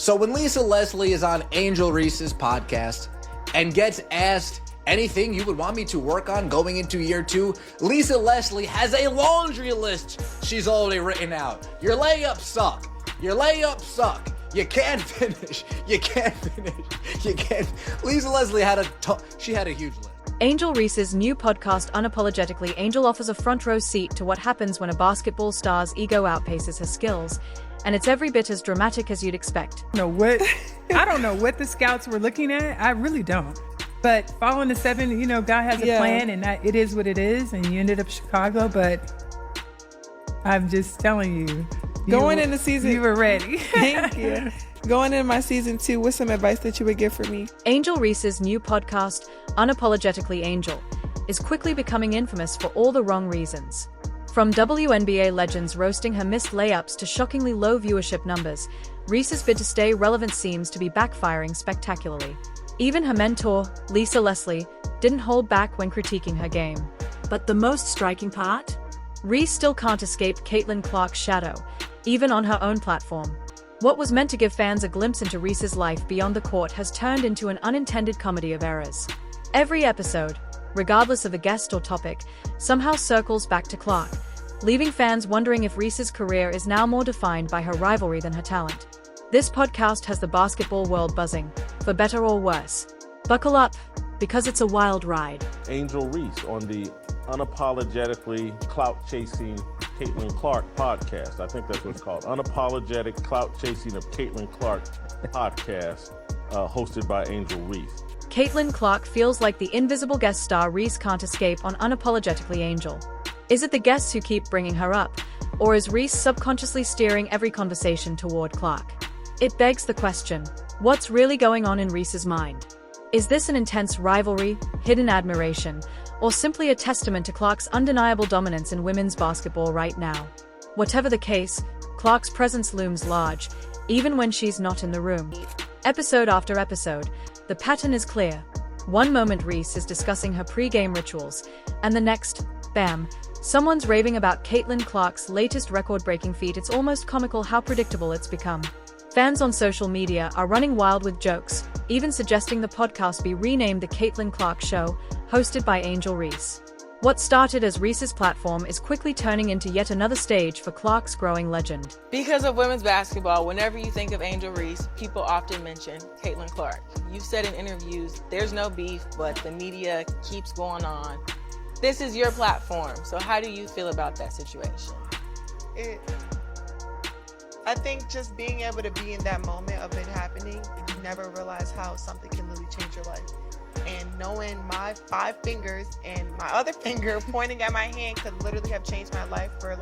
So when LisaLeslie is on AngelReese's podcast and gets asked anything you would want me to work on going into year 2, LisaLeslie has a laundry list she's already written out. Your layups suck. Your layups suck. You can't finish. You can't finish. You can't. LisaLeslie had a huge list. AngelReese's new podcast, Unapologetically Angel, offers a front row seat to what happens when a basketball star's ego outpaces her skills. And it's every bit as dramatic as you'd expect. I don't know what the scouts were looking at. I really don't. But following the 7, God has a plan, and it is what it is. And you ended up Chicago, but I'm just telling you. Going into season, you were ready. Thank you. Going into my season 2, what's some advice that you would give for me? AngelReese's new podcast, Unapologetically Angel, is quickly becoming infamous for all the wrong reasons. From WNBA legends roasting her missed layups to shockingly low viewership numbers, Reese's bid to stay relevant seems to be backfiring spectacularly. Even her mentor, LisaLeslie, didn't hold back when critiquing her game. But the most striking part? Reese still can't escape CaitlinClark's shadow, even on her own platform. What was meant to give fans a glimpse into Reese's life beyond the court has turned into an unintended comedy of errors. Every episode, regardless of the guest or topic, somehow circles back to Clark, leaving fans wondering if Reese's career is now more defined by her rivalry than her talent. This podcast has the basketball world buzzing, for better or worse. Buckle up, because it's a wild ride. AngelReese on the Unapologetically Clout-Chasing CaitlinClark podcast. I think that's what it's called. Unapologetic Clout-Chasing of CaitlinClark podcast, hosted by AngelReese. CaitlinClark feels like the invisible guest star Reese can't escape on Unapologetically Angel. Is it the guests who keep bringing her up, or is Reese subconsciously steering every conversation toward Clark? It begs the question, what's really going on in Reese's mind? Is this an intense rivalry, hidden admiration, or simply a testament to Clark's undeniable dominance in women's basketball right now? Whatever the case, Clark's presence looms large, even when she's not in the room. Episode after episode, the pattern is clear. One moment Reese is discussing her pre-game rituals, and the next, bam, someone's raving about CaitlinClark's latest record-breaking feat. It's almost comical how predictable it's become. Fans on social media are running wild with jokes, even suggesting the podcast be renamed The CaitlinClark Show, hosted by AngelReese. What started as Reese's platform is quickly turning into yet another stage for Clark's growing legend. Because of women's basketball, whenever you think of AngelReese, people often mention CaitlinClark. You've said in interviews, there's no beef, but the media keeps going on. This is your platform, so how do you feel about that situation? I think just being able to be in that moment of it happening, you never realize how something can literally change your life. And knowing my 5 fingers and my other finger pointing at my hand could literally have changed my life for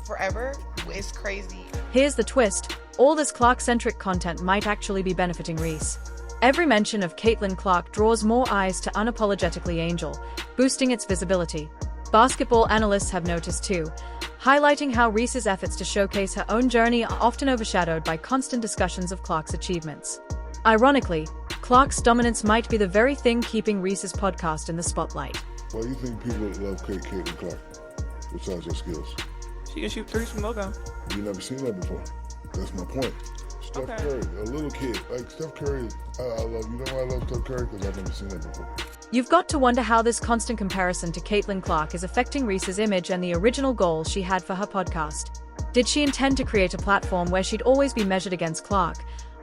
forever is crazy. Here's the twist, all this Clark-centric content might actually be benefiting Reese. Every mention of CaitlinClark draws more eyes to Unapologetically Angel, boosting its visibility. Basketball analysts have noticed too, highlighting how Reese's efforts to showcase her own journey are often overshadowed by constant discussions of Clark's achievements. Ironically, Clark's dominance might be the very thing keeping Reese's podcast in the spotlight. Why do you think people love CaitlinClark besides her skills? She can shoot threes from logo. You've never seen that before. That's my point. Steph Curry, a little kid. Like Steph Curry, I love, you know why I love Steph Curry? Because I've never seen that before. You've got to wonder how this constant comparison to CaitlinClark is affecting Reese's image and the original goals she had for her podcast. Did she intend to create a platform where she'd always be measured against Clark?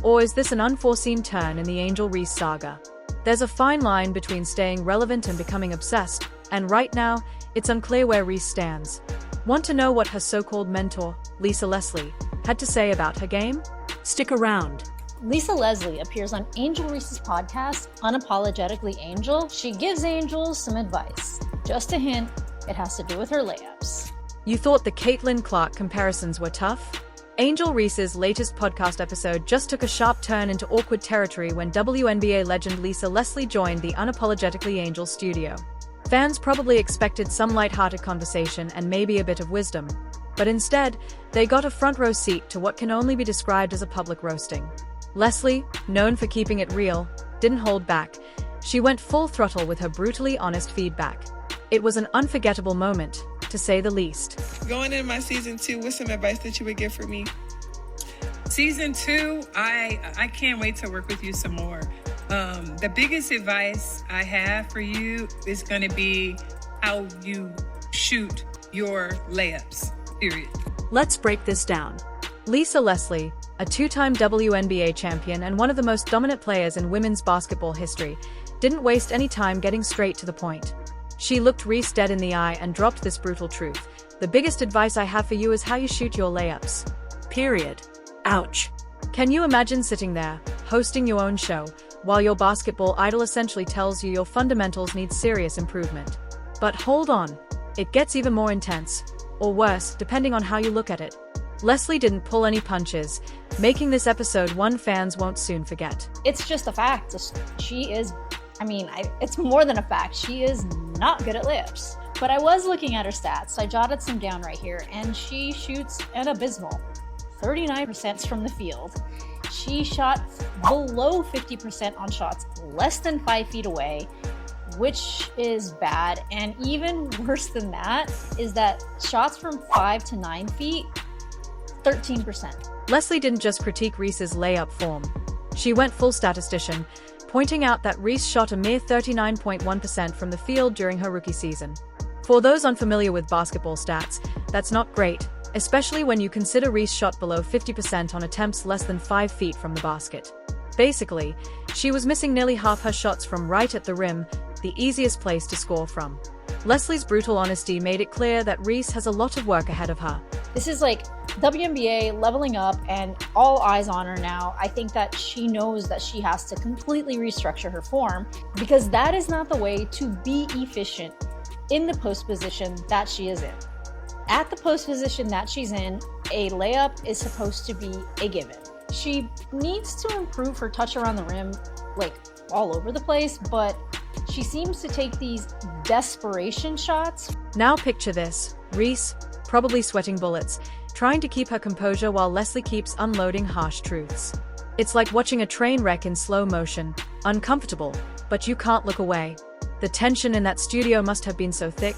Or is this an unforeseen turn in the AngelReese saga? There's a fine line between staying relevant and becoming obsessed, and right now, it's unclear where Reese stands. Want to know what her so-called mentor, LisaLeslie, had to say about her game? Stick around. LisaLeslie appears on AngelReese's podcast, Unapologetically Angel. She gives angels some advice. Just a hint, it has to do with her layups. You thought the CaitlinClark comparisons were tough? AngelReese's latest podcast episode just took a sharp turn into awkward territory when WNBA legend LisaLeslie joined the Unapologetically Angel studio. Fans probably expected some lighthearted conversation and maybe a bit of wisdom, but instead, they got a front row seat to what can only be described as a public roasting. Leslie, known for keeping it real, didn't hold back. She went full throttle with her brutally honest feedback. It was an unforgettable moment, to say the least. Going into my season 2, what's some advice that you would give for me? Season 2, I can't wait to work with you some more. The biggest advice I have for you is going to be how you shoot your layups, period. Let's break this down. LisaLeslie, a two-time WNBA champion and one of the most dominant players in women's basketball history, didn't waste any time getting straight to the point. She looked Reese dead in the eye and dropped this brutal truth. The biggest advice I have for you is how you shoot your layups. Period. Ouch. Can you imagine sitting there, hosting your own show, while your basketball idol essentially tells you your fundamentals need serious improvement? But hold on. It gets even more intense, or worse, depending on how you look at it. Leslie didn't pull any punches, making this episode one fans won't soon forget. It's just a fact. She is, it's more than a fact. She is not good at layups. But I was looking at her stats. I jotted some down right here, and she shoots an abysmal 39% from the field. She shot below 50% on shots less than 5 feet away, which is bad. And even worse than that is that shots from 5 to 9 feet, 13%. Leslie didn't just critique Reese's layup form. She went full statistician, pointing out that Reese shot a mere 39.1% from the field during her rookie season. For those unfamiliar with basketball stats, that's not great, especially when you consider Reese shot below 50% on attempts less than 5 feet from the basket. Basically, she was missing nearly half her shots from right at the rim, the easiest place to score from. Leslie's brutal honesty made it clear that Reese has a lot of work ahead of her. This is like WNBA leveling up and all eyes on her now. I think that she knows that she has to completely restructure her form because that is not the way to be efficient in the post position that she is in. At the post position that she's in, a layup is supposed to be a given. She needs to improve her touch around the rim, like all over the place, but she seems to take these desperation shots. Now picture this, Reese, probably sweating bullets, trying to keep her composure while Leslie keeps unloading harsh truths. It's like watching a train wreck in slow motion, uncomfortable, but you can't look away. The tension in that studio must have been so thick,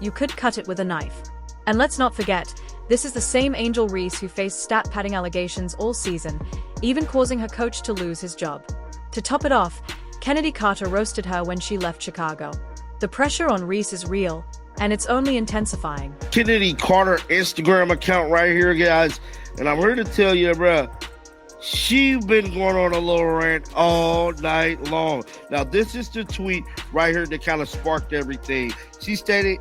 you could cut it with a knife. And let's not forget, this is the same AngelReese who faced stat padding allegations all season, even causing her coach to lose his job. To top it off, Kennedy Carter roasted her when she left Chicago. The pressure on Reese is real, and it's only intensifying. Kennedy Carter Instagram account right here, guys. And I'm here to tell you, bruh, she's been going on a little rant all night long. Now, this is the tweet right here that kind of sparked everything. She stated,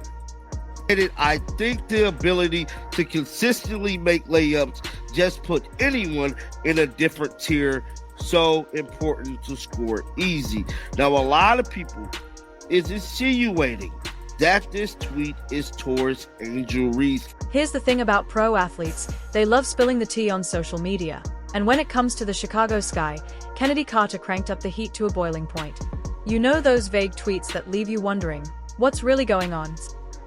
I think the ability to consistently make layups just put anyone in a different tier. So important to score easy. Now, a lot of people is insinuating that this tweet is towards AngelReese. Here's the thing about pro athletes, they love spilling the tea on social media. And when it comes to the Chicago Sky, Kennedy Carter cranked up the heat to a boiling point. You know those vague tweets that leave you wondering, what's really going on?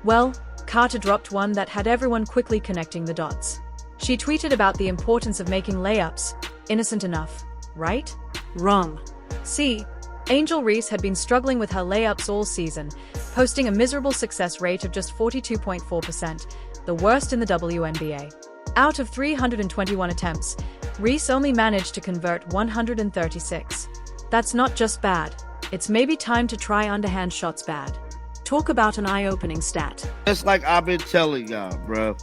Well, Carter dropped one that had everyone quickly connecting the dots. She tweeted about the importance of making layups. Innocent enough, right? Wrong. See, AngelReese had been struggling with her layups all season, posting a miserable success rate of just 42.4%, the worst in the WNBA. Out of 321 attempts, Reese only managed to convert 136. That's not just bad, it's maybe time to try underhand shots bad. Talk about an eye-opening stat. Just like I've been telling y'all, bro.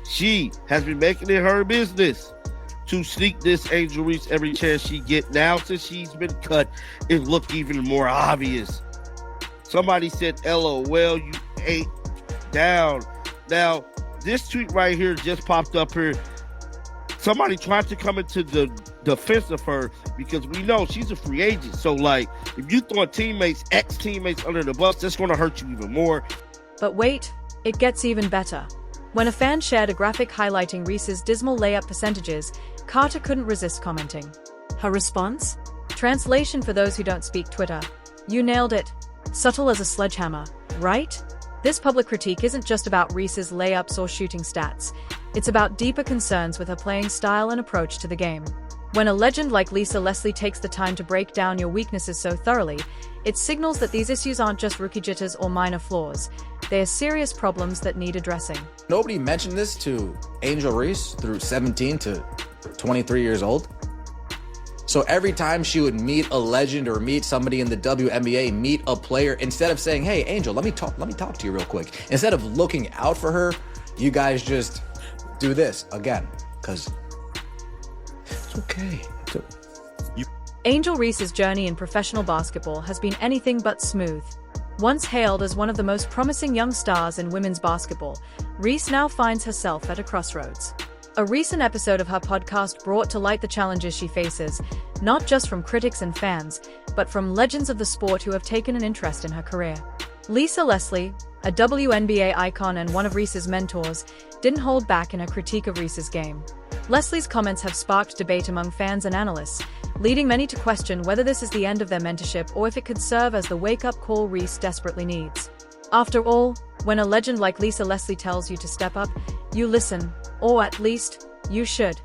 She has been making it her business to sneak this AngelReese every chance she get. Now, since she's been cut, it looked even more obvious. Somebody said, LOL, you ate down. Now, this tweet right here just popped up here. Somebody tried to come into the defense of her because we know she's a free agent. So, like, if you throw teammates, ex-teammates under the bus, that's going to hurt you even more. But wait, it gets even better. When a fan shared a graphic highlighting Reese's dismal layup percentages, Carter couldn't resist commenting. Her response? Translation for those who don't speak Twitter. You nailed it. Subtle as a sledgehammer, right? This public critique isn't just about Reese's layups or shooting stats. It's about deeper concerns with her playing style and approach to the game. When a legend like LisaLeslie takes the time to break down your weaknesses so thoroughly, it signals that these issues aren't just rookie jitters or minor flaws. They are serious problems that need addressing. Nobody mentioned this to AngelReese through 17 to 23 years old. So every time she would meet a legend or meet somebody in the WNBA, meet a player, instead of saying, hey, Angel, let me talk to you real quick. Instead of looking out for her, you guys just do this again, because it's okay. Angel Reese's journey in professional basketball has been anything but smooth. Once hailed as one of the most promising young stars in women's basketball, Reese now finds herself at a crossroads. A recent episode of her podcast brought to light the challenges she faces, not just from critics and fans, but from legends of the sport who have taken an interest in her career. LisaLeslie, a WNBA icon and one of Reese's mentors, didn't hold back in her critique of Reese's game. Leslie's comments have sparked debate among fans and analysts, leading many to question whether this is the end of their mentorship or if it could serve as the wake-up call Reese desperately needs. After all, when a legend like LisaLeslie tells you to step up, you listen, or at least, you should.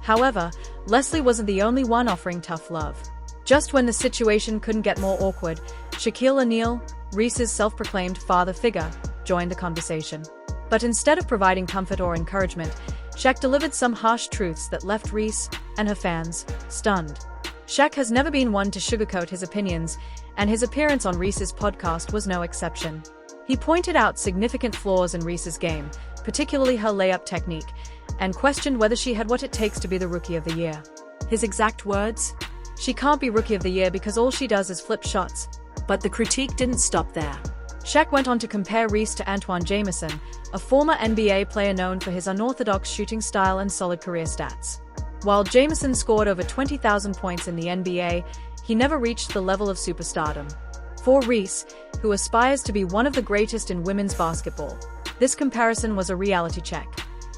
However, Leslie wasn't the only one offering tough love. Just when the situation couldn't get more awkward, Shaquille O'Neal, Reese's self-proclaimed father figure, joined the conversation. But instead of providing comfort or encouragement, Shaq delivered some harsh truths that left Reese and her fans stunned. Shaq has never been one to sugarcoat his opinions, and his appearance on Reese's podcast was no exception. He pointed out significant flaws in Reese's game, particularly her layup technique, and questioned whether she had what it takes to be the Rookie of the Year. His exact words? She can't be Rookie of the Year because all she does is flip shots. But the critique didn't stop there. Shaq went on to compare Reese to Antoine Jamison, a former NBA player known for his unorthodox shooting style and solid career stats. While Jamison scored over 20,000 points in the NBA, he never reached the level of superstardom. For Reese, who aspires to be one of the greatest in women's basketball, this comparison was a reality check.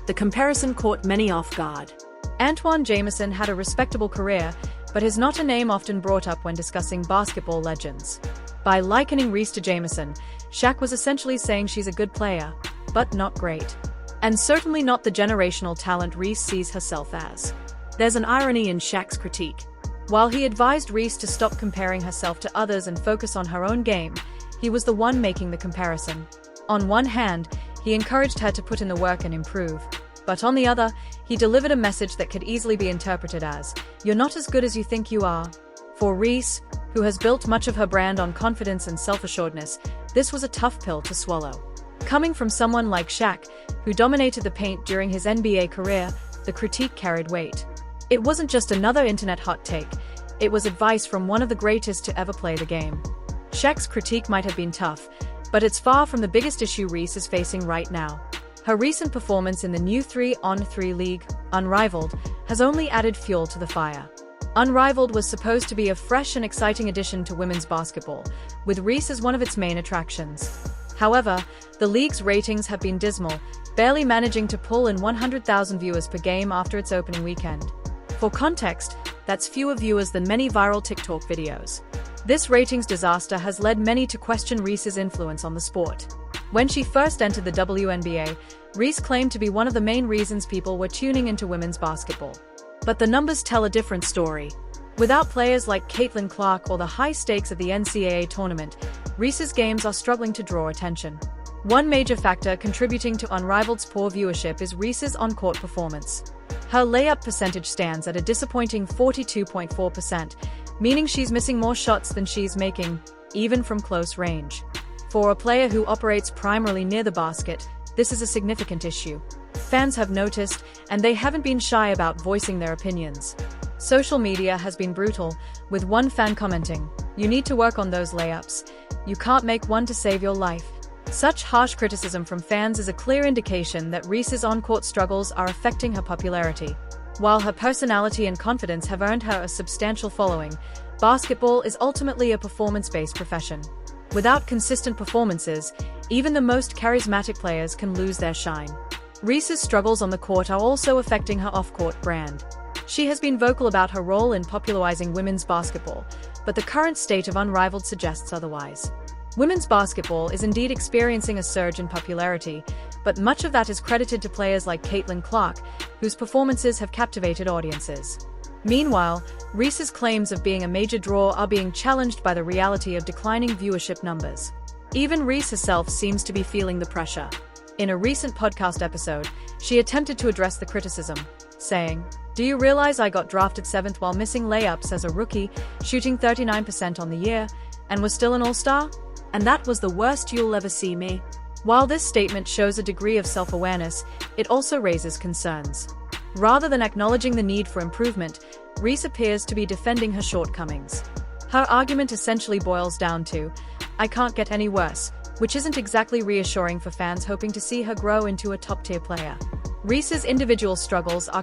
The comparison caught many off guard. Antoine Jamison had a respectable career, but is not a name often brought up when discussing basketball legends. By likening Reese to Jamison, Shaq was essentially saying she's a good player, but not great. And certainly not the generational talent Reese sees herself as. There's an irony in Shaq's critique. While he advised Reese to stop comparing herself to others and focus on her own game, he was the one making the comparison. On one hand, he encouraged her to put in the work and improve. But on the other, he delivered a message that could easily be interpreted as, "You're not as good as you think you are." For Reese, who has built much of her brand on confidence and self-assuredness, this was a tough pill to swallow. Coming from someone like Shaq, who dominated the paint during his NBA career, the critique carried weight. It wasn't just another internet hot take, it was advice from one of the greatest to ever play the game. Shaq's critique might have been tough, but it's far from the biggest issue Reese is facing right now. Her recent performance in the new 3-on-3 league, Unrivaled, has only added fuel to the fire. Unrivaled was supposed to be a fresh and exciting addition to women's basketball, with Reese as one of its main attractions. However, the league's ratings have been dismal, barely managing to pull in 100,000 viewers per game after its opening weekend. For context, that's fewer viewers than many viral TikTok videos. This ratings disaster has led many to question Reese's influence on the sport. When she first entered the WNBA, Reese claimed to be one of the main reasons people were tuning into women's basketball. But the numbers tell a different story. Without players like CaitlinClark or the high stakes of the NCAA tournament, Reese's games are struggling to draw attention. One major factor contributing to Unrivaled's poor viewership is Reese's on-court performance. Her layup percentage stands at a disappointing 42.4%, meaning she's missing more shots than she's making, even from close range. For a player who operates primarily near the basket, this is a significant issue. Fans have noticed, and they haven't been shy about voicing their opinions. Social media has been brutal, with one fan commenting, "You need to work on those layups. You can't make one to save your life." Such harsh criticism from fans is a clear indication that Reese's on-court struggles are affecting her popularity. While her personality and confidence have earned her a substantial following, basketball is ultimately a performance-based profession. Without consistent performances, even the most charismatic players can lose their shine. Reese's struggles on the court are also affecting her off-court brand. She has been vocal about her role in popularizing women's basketball, but the current state of Unrivaled suggests otherwise. Women's basketball is indeed experiencing a surge in popularity, but much of that is credited to players like CaitlinClark, whose performances have captivated audiences. Meanwhile, Reese's claims of being a major draw are being challenged by the reality of declining viewership numbers. Even Reese herself seems to be feeling the pressure. In a recent podcast episode, she attempted to address the criticism, saying, Do you realize I got drafted 7th while missing layups as a rookie, shooting 39% on the year, and was still an all-star? And that was the worst you'll ever see me. While this statement shows a degree of self-awareness, it also raises concerns. Rather than acknowledging the need for improvement, Reese appears to be defending her shortcomings. Her argument essentially boils down to, "I can't get any worse," which isn't exactly reassuring for fans hoping to see her grow into a top-tier player. Reese's individual struggles are